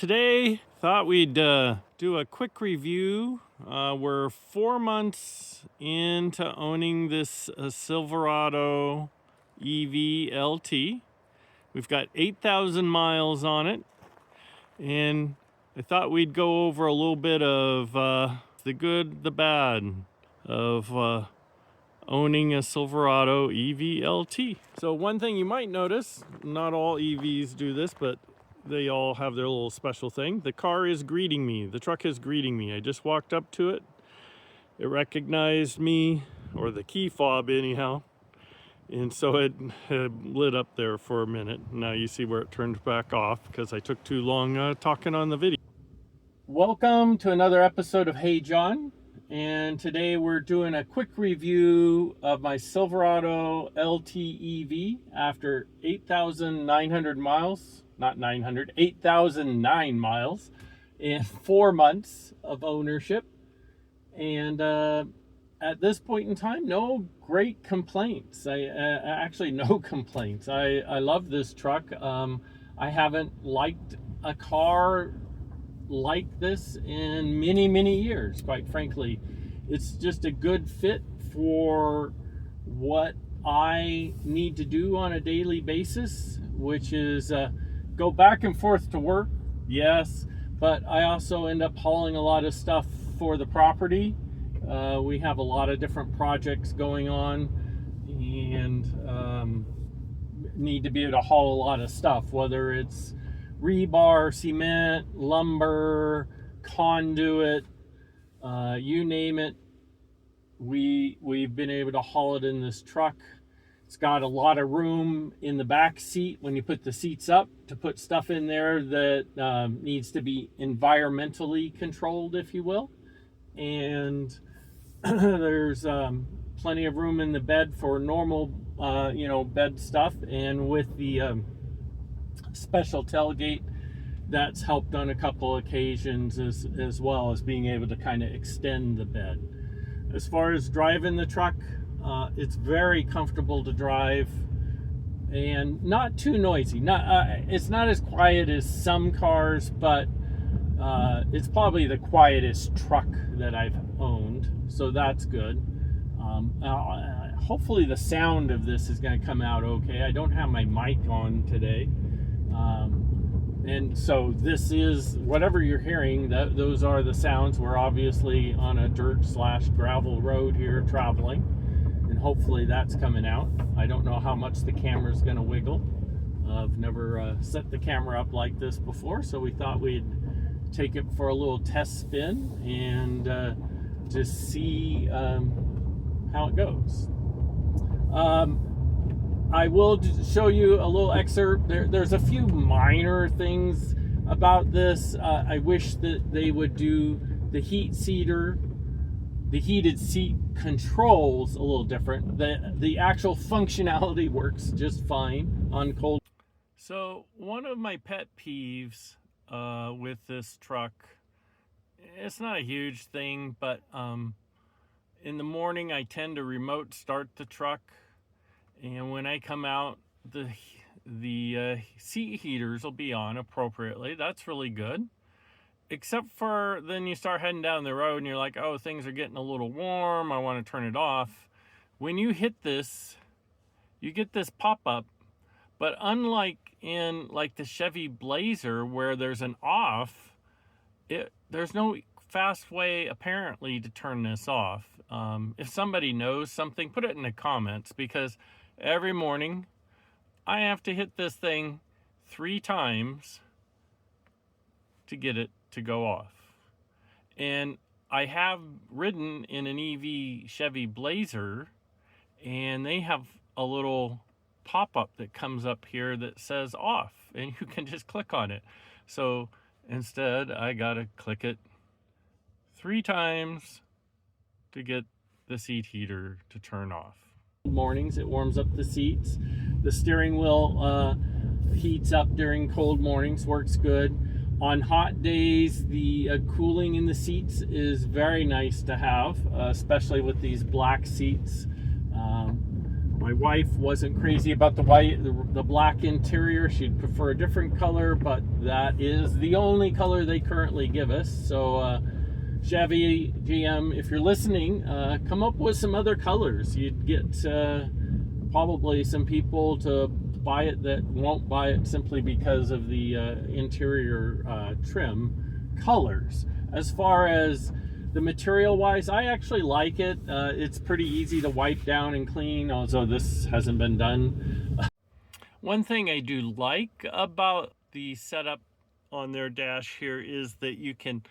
today, thought we'd do a quick review. We're 4 months into owning this Silverado EV LT. We've got 8,000 miles on it, and I thought we'd go over a little bit of the good, the bad of owning a Silverado EV LT. So one thing you might notice, not all EVs do this, but they all have their little special thing. The car is greeting me. The truck is greeting me. I just walked up to it. It recognized me, or the key fob anyhow. And so it lit up there for a minute. Now you see where it turned back off because I took too long talking on the video. Welcome to another episode of Hey John. And today we're doing a quick review of my Silverado LT EV after 8,900 miles. Not 900, 8,009 miles in 4 months of ownership. And at this point in time, no great complaints. Actually no complaints. I love this truck. I haven't liked a car like this in many years, quite frankly. It's just a good fit for what I need to do on a daily basis, which is go back and forth to work, yes, but I also end up hauling a lot of stuff for the property. We have a lot of different projects going on and need to be able to haul a lot of stuff, whether it's rebar, cement, lumber, conduit, you name it. We've been able to haul it in this truck. It's got a lot of room in the back seat when you put the seats up to put stuff in there that needs to be environmentally controlled, if you will. And there's plenty of room in the bed for normal, bed stuff. And with the special tailgate, that's helped on a couple occasions as well as being able to kind of extend the bed. As far as driving the truck, it's very comfortable to drive and not too noisy. It's not as quiet as some cars, but it's probably the quietest truck that I've owned, so that's good. Hopefully the sound of this is going to come out okay. I don't have my mic on today, and so this is whatever you're hearing. Those are the sounds. We're obviously on a dirt/gravel road here traveling. And hopefully that's coming out. I don't know how much the camera's going to wiggle. I've never set the camera up like this before, so we thought we'd take it for a little test spin and just see how it goes. I will show you a little excerpt. There's a few minor things about this. I wish that they would do the heated seat controls a little different. The actual functionality works just fine on cold. So one of my pet peeves with this truck, it's not a huge thing, but in the morning I tend to remote start the truck, and when I come out, the seat heaters will be on appropriately. That's really good. Except for then you start heading down the road and you're like, oh, things are getting a little warm, I want to turn it off. When you hit this, you get this pop-up, but unlike in like the Chevy Blazer where there's an off, there's no fast way apparently to turn this off. If somebody knows something, put it in the comments, because every morning I have to hit this thing 3 times to get it to go off. And I have ridden in an EV Chevy Blazer, and they have a little pop-up that comes up here that says off, and you can just click on it. So instead I gotta click it 3 times to get the seat heater to turn off. Mornings it warms up the seats. The steering wheel heats up during cold mornings, works good. On hot days, the cooling in the seats is very nice to have, especially with these black seats. My wife wasn't crazy about the black interior. She'd prefer a different color, but that is the only color they currently give us. So Chevy, GM, if you're listening, come up with some other colors. You'd get probably some people to buy it that won't buy it simply because of the interior trim colors. As far as the material wise, I actually like it. It's pretty easy to wipe down and clean, although this hasn't been done. One thing I do like about the setup on their dash here is that you can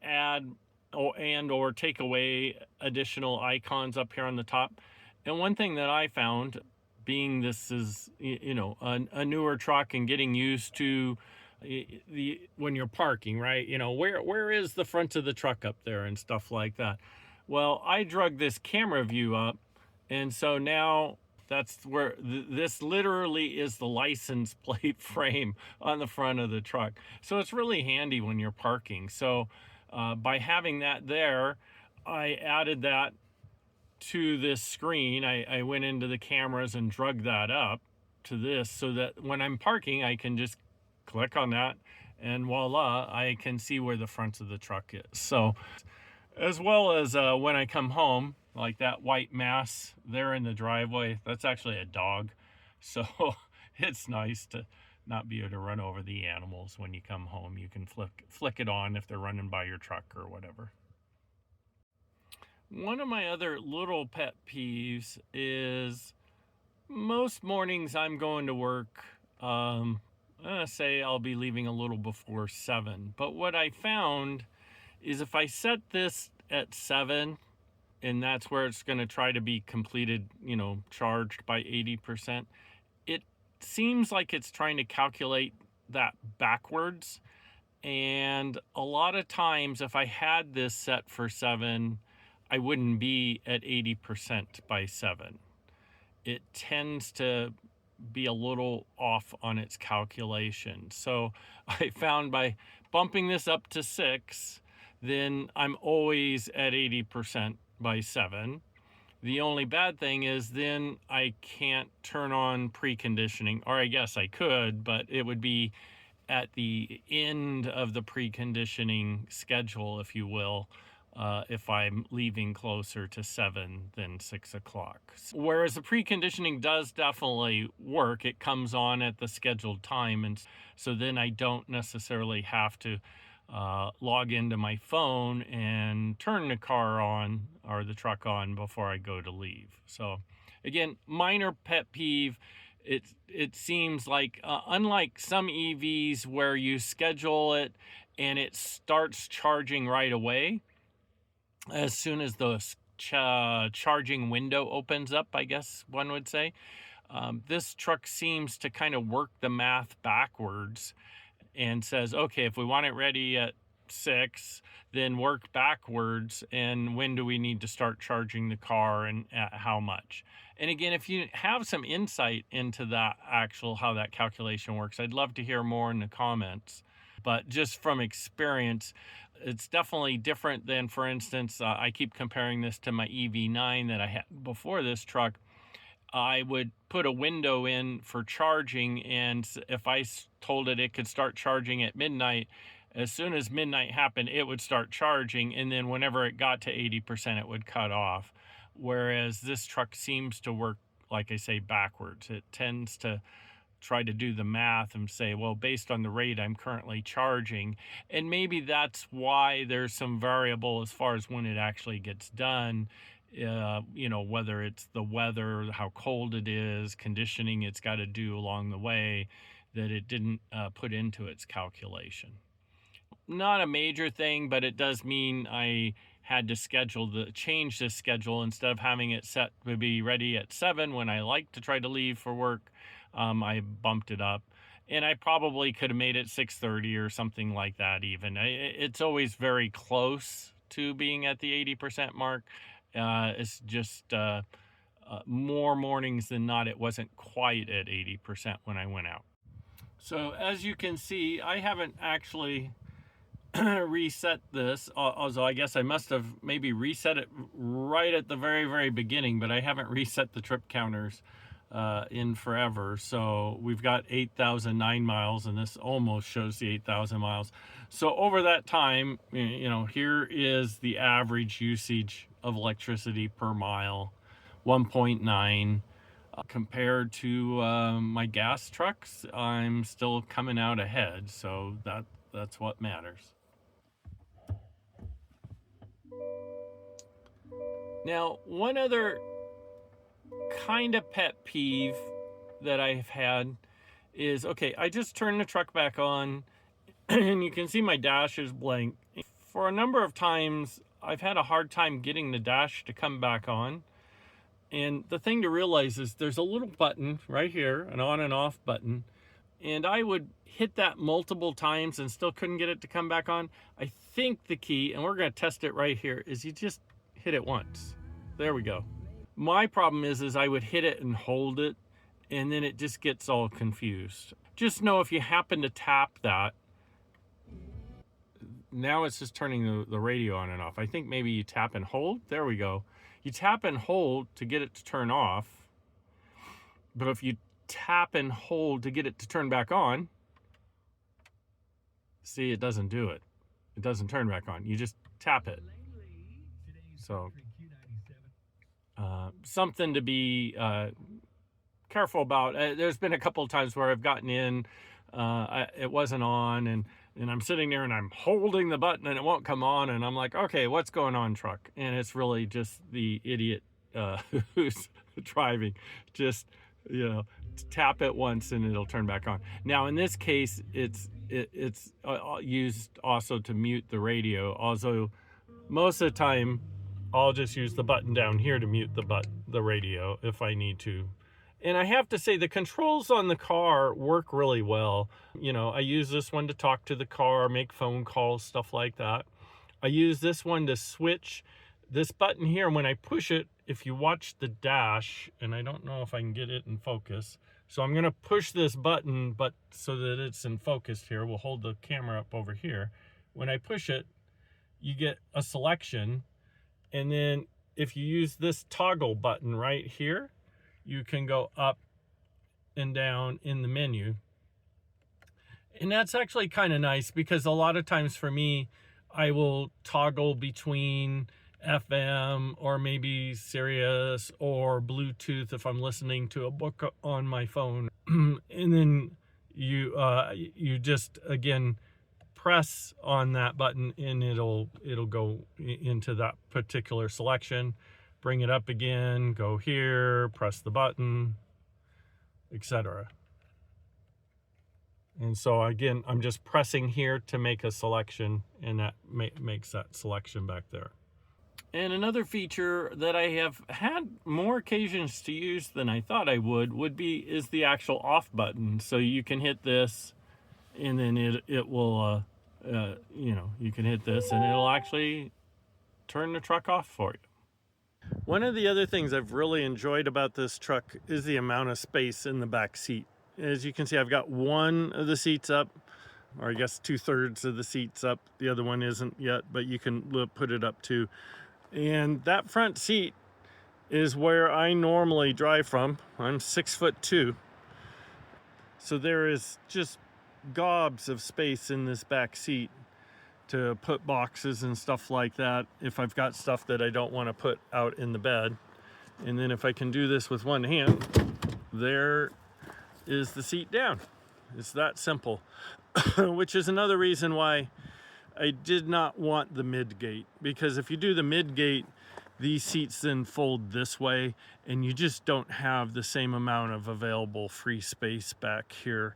add or take away additional icons up here on the top. And one thing that I found, being this is a newer truck and getting used to when you're parking, right, where is the front of the truck up there and stuff like that. Well, I drug this camera view up, and so now that's where this literally is the license plate frame on the front of the truck. So it's really handy when you're parking. So by having that there, I added that to this screen. I went into the cameras and drug that up to this so that when I'm parking, I can just click on that and voila, I can see where the front of the truck is. So as well as when I come home, like that white mass there in the driveway, that's actually a dog. So it's nice to not be able to run over the animals when you come home. You can flick it on if they're running by your truck or whatever. One of my other little pet peeves is most mornings I'm going to work, say I'll be leaving a little before 7. But what I found is if I set this at 7, and that's where it's going to try to be completed, charged by 80%, it seems like it's trying to calculate that backwards. And a lot of times if I had this set for 7, I wouldn't be at 80% by 7. It tends to be a little off on its calculation. So I found by bumping this up to 6, then I'm always at 80% by 7. The only bad thing is then I can't turn on preconditioning, or I guess I could, but it would be at the end of the preconditioning schedule, if you will, if I'm leaving closer to 7 than 6 o'clock. Whereas the preconditioning does definitely work. It comes on at the scheduled time, and so then I don't necessarily have to log into my phone and turn the car on or the truck on before I go to leave. So again, minor pet peeve. It seems like unlike some EVs where you schedule it and it starts charging right away as soon as the charging window opens up, I guess one would say. This truck seems to kind of work the math backwards and says, okay, if we want it ready at 6, then work backwards, and when do we need to start charging the car and at how much. And again, if you have some insight into that how that calculation works, I'd love to hear more in the comments. But just from experience, it's definitely different than, for instance, I keep comparing this to my EV9 that I had before this truck. I would put a window in for charging, and if I told it could start charging at midnight, as soon as midnight happened, it would start charging, and then whenever it got to 80%, it would cut off. Whereas this truck seems to work, like I say, backwards. It tends to try to do the math and say, well, based on the rate I'm currently charging, and maybe that's why there's some variable as far as when it actually gets done. Whether it's the weather, how cold it is, conditioning it's got to do along the way, that it didn't put into its calculation. Not a major thing, but it does mean I had to change the schedule. Instead of having it set to be ready at 7 when I like to try to leave for work, I bumped it up. And I probably could have made it 6:30 or something like that even. It's always very close to being at the 80% mark. It's just more mornings than not, it wasn't quite at 80% when I went out. So as you can see, I haven't actually reset this, although I guess I must have maybe reset it right at the very beginning, but I haven't reset the trip counters in forever. So we've got 8,009 miles, and this almost shows the 8,000 miles. So over that time, here is the average usage of electricity per mile, 1.9. Compared to my gas trucks, I'm still coming out ahead, so that's what matters. Now, one other kind of pet peeve that I've had is, okay, I just turned the truck back on and you can see my dash is blank. For a number of times, I've had a hard time getting the dash to come back on. And the thing to realize is there's a little button right here, an on and off button. And I would hit that multiple times and still couldn't get it to come back on. I think the key, and we're going to test it right here, is you just hit it once. There we go. My problem is I would hit it and hold it, and then it just gets all confused. Just know if you happen to tap that, now it's just turning the radio on and off. I think maybe you tap and hold. There we go. You tap and hold to get it to turn off. But if you tap and hold to get it to turn back on, see, it doesn't do it. It doesn't turn back on. You just tap it. So something to be careful about. There's been a couple of times where I've gotten in, it wasn't on, and I'm sitting there and I'm holding the button and it won't come on, and I'm like, okay, what's going on, truck? And it's really just the idiot who's driving. Just, tap it once and it'll turn back on. Now in this case, it's used also to mute the radio. Also, most of the time, I'll just use the button down here to mute the radio if I need to. And I have to say, the controls on the car work really well. I use this one to talk to the car, make phone calls, stuff like that. I use this one to switch. This button here, when I push it, if you watch the dash, and I don't know if I can get it in focus, so I'm going to push this button, but so that it's in focus here. We'll hold the camera up over here. When I push it, you get a selection, and then if you use this toggle button right here, you can go up and down in the menu. And that's actually kind of nice, because a lot of times for me, I will toggle between FM or maybe Sirius or Bluetooth if I'm listening to a book on my phone. And then you just, again, press on that button and it'll go into that particular selection. Bring it up again, go here, press the button, etc. And so again, I'm just pressing here to make a selection, and that makes that selection back there. And another feature that I have had more occasions to use than I thought I would is the actual off button. So you can hit this, and then it will, you can hit this and it'll actually turn the truck off for you. One of the other things I've really enjoyed about this truck is the amount of space in the back seat. As you can see, I've got one of the seats up, or I guess 2/3 of the seats up. The other one isn't yet, but you can put it up too. And that front seat is where I normally drive from. I'm 6'2". So there is just gobs of space in this back seat to put boxes and stuff like that if I've got stuff that I don't want to put out in the bed. And then if I can do this with one hand, there is the seat down. It's that simple. Which is another reason why I did not want the mid-gate, because if you do the mid-gate, these seats then fold this way and you just don't have the same amount of available free space back here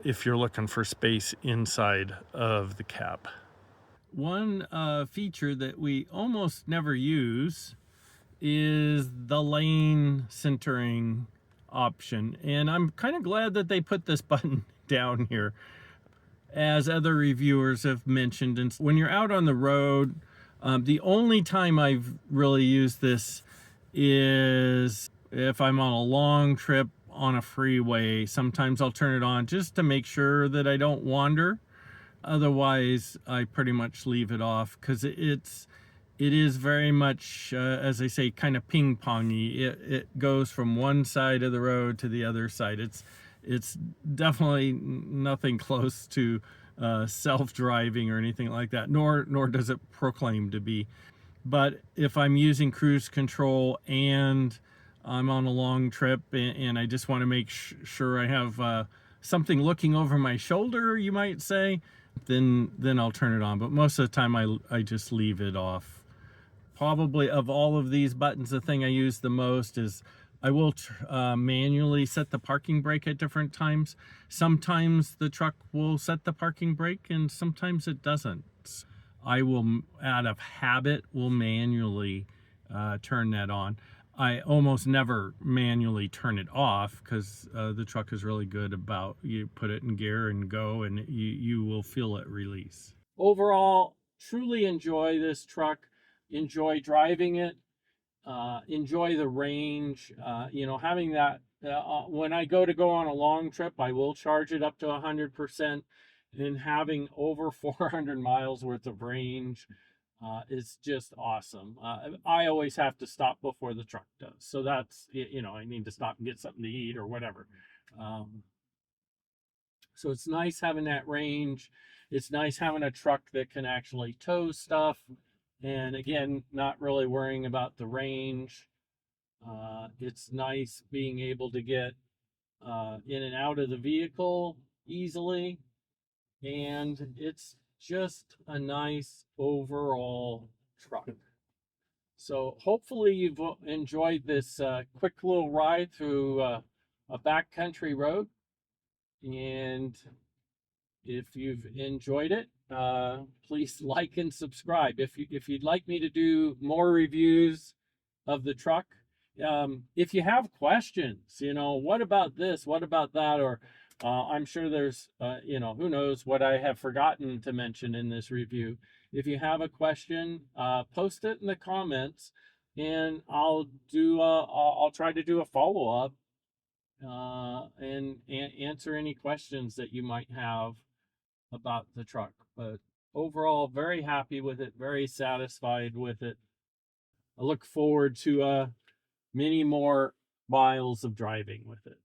if you're looking for space inside of the cab. One feature that we almost never use is the lane centering option. And I'm kind of glad that they put this button down here, as other reviewers have mentioned. And when you're out on the road, the only time I've really used this is if I'm on a long trip on a freeway. Sometimes I'll turn it on just to make sure that I don't wander. Otherwise, I pretty much leave it off because it is very much, as I say, kind of ping pongy. It goes from one side of the road to the other side. It's definitely nothing close to self-driving or anything like that. Nor does it proclaim to be. But if I'm using cruise control and I'm on a long trip and I just want to make sure I have something looking over my shoulder, you might say, then I'll turn it on. But most of the time I just leave it off. Probably of all of these buttons, the thing I use the most is I will manually set the parking brake at different times. Sometimes the truck will set the parking brake and sometimes it doesn't. I will, out of habit, will manually turn that on. I almost never manually turn it off because the truck is really good about, you put it in gear and go and you will feel it release. Overall, truly enjoy this truck, enjoy driving it, enjoy the range. Having that, when I go on a long trip, I will charge it up to 100%, and having over 400 miles worth of range is just awesome. I always have to stop before the truck does, so that's, I need to stop and get something to eat or whatever. So it's nice having that range. It's nice having a truck that can actually tow stuff. And again, not really worrying about the range. It's nice being able to get in and out of the vehicle easily. And it's just a nice overall truck. So hopefully you've enjoyed this quick little ride through a backcountry road. And if you've enjoyed it, please like and subscribe. If you'd like me to do more reviews of the truck, if you have questions, what about this, what about that, or I'm sure there's, who knows what I have forgotten to mention in this review. If you have a question, post it in the comments, and I'll try to do a follow up and answer any questions that you might have about the truck. But overall, very happy with it, very satisfied with it. I look forward to many more miles of driving with it.